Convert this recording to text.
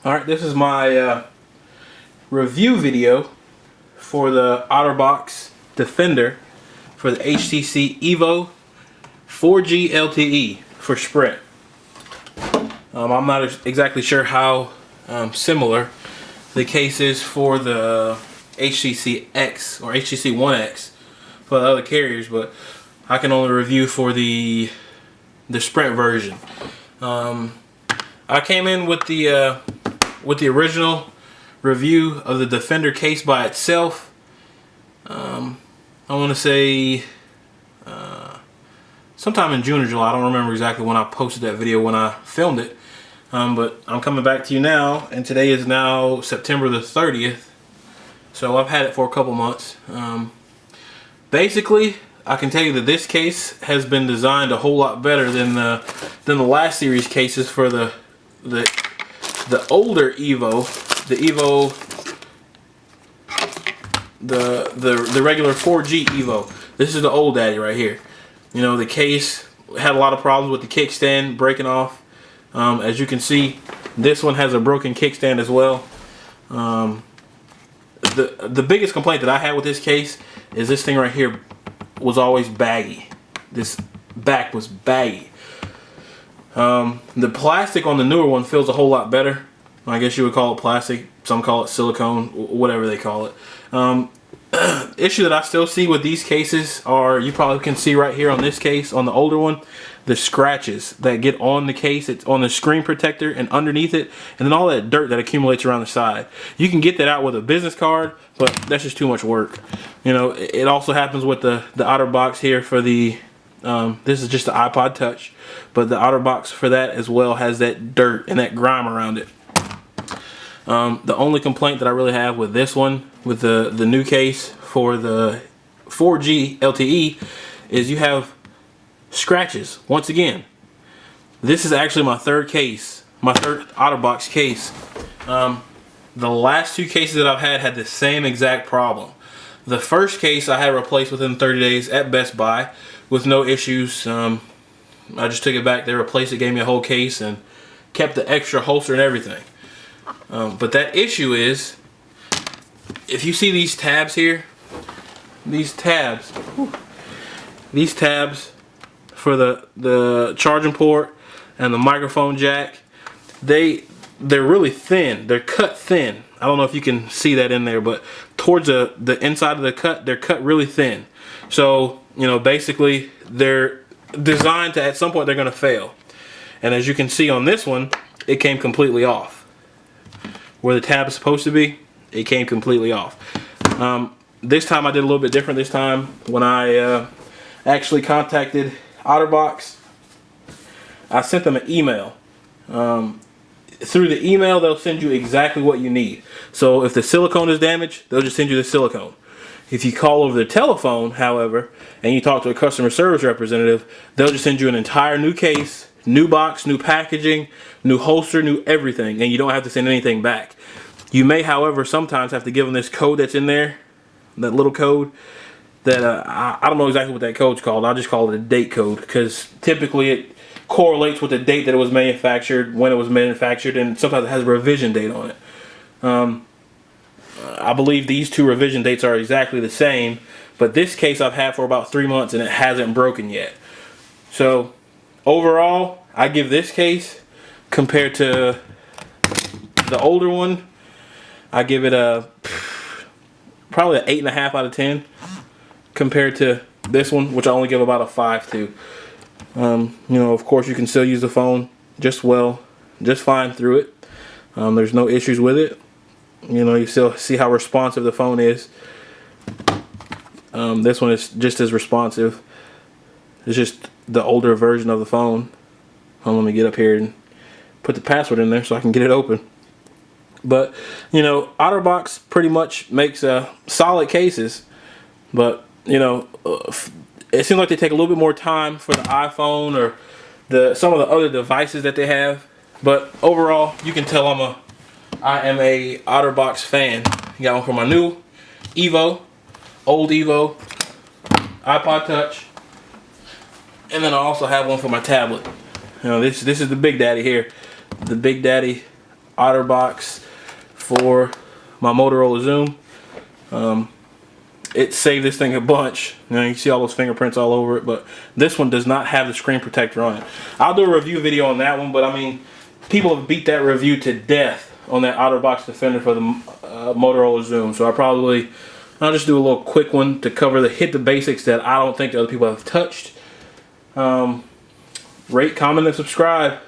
Alright, this is my review video for the Otterbox Defender for the HTC EVO 4G LTE for Sprint. I'm not exactly sure how similar the case is for the HTC X or HTC One X for the other carriers, but I can only review for the Sprint version. I came in with the original review of the Defender case by itself. I want to say sometime in June or July. I don't remember exactly when I posted that video, when I filmed it. But I'm coming back to you now, and today is now September the 30th. So I've had it for a couple months. Basically, I can tell you that this case has been designed a whole lot better than the last series cases for the older Evo, the Evo, the regular 4G Evo. This is the old daddy right here. You know, the case had a lot of problems with the kickstand breaking off. As you can see, this one has a broken kickstand as well. The biggest complaint that I had with this case is this thing right here was always baggy. This back was baggy. The plastic on the newer one feels a whole lot better. I guess you would call it plastic. Some call it silicone, whatever they call it. Issue that I still see with these cases are, you probably can see right here on this case, on the older one, the scratches that get on the case. It's on the screen protector and underneath it, and then all that dirt that accumulates around the side. You can get that out with a business card, but that's just too much work. You know, it also happens with the Otterbox here for the this is just the iPod Touch, but the Otterbox for that as well has that dirt and that grime around it. The only complaint that I really have with this one, with the new case for the 4G LTE, is you have scratches. Once again, this is actually my third case, my third Otterbox case. The last two cases that I've had the same exact problem. The first case I had replaced within 30 days at Best Buy with no issues. I just took it back, they replaced it, gave me a whole case, and kept the extra holster and everything. But that issue is, if you see these tabs here, these tabs for the charging port and the microphone jack, they're really thin. They're cut thin. I don't know if you can see that in there, but towards the inside of the cut, they're cut really thin. So, you know, basically they're designed to, at some point they're going to fail. And as you can see on this one, it came completely off. Where the tab is supposed to be, it came completely off. This time I did a little bit different. This time when I actually contacted Otterbox, I sent them an email. Through the email, they'll send you exactly what you need. So if the silicone is damaged, they'll just send you the silicone. If you call over the telephone, however, and you talk to a customer service representative, they'll just send you an entire new case, new box, new packaging, new holster, new everything, and you don't have to send anything back. You may, however, sometimes have to give them this code that's in there, that little code that I don't know exactly what that code's called. I'll just call it a date code, because typically it correlates with the date that it was manufactured, when it was manufactured, and sometimes it has a revision date on it. I believe these two revision dates are exactly the same, but this case I've had for about 3 months and it hasn't broken yet. So overall, I give this case, compared to the older one, I give it probably an 8.5 out of 10, compared to this one, which I only give about a 5 to. You know, of course, you can still use the phone just fine through it. There's no issues with it. You know, you still see how responsive the phone is. This one is just as responsive. It's just the older version of the phone. Let me get up here and put the password in there so I can get it open. But, you know, Otterbox pretty much makes solid cases. But, you know, it seems like they take a little bit more time for the iPhone or some of the other devices that they have. But overall, you can tell I am a Otterbox fan. Got one for my new Evo, old Evo, iPod Touch, and then I also have one for my tablet. You know, this is the big daddy here, the big daddy Otterbox for my Motorola Zoom. It saved this thing a bunch. You know, you can see all those fingerprints all over it, but this one does not have the screen protector on it. I'll do a review video on that one, but I mean, people have beat that review to death on that Otterbox Defender for the Motorola Zoom. So I'll just do a little quick one to hit the basics that I don't think the other people have touched. Rate, comment, and subscribe.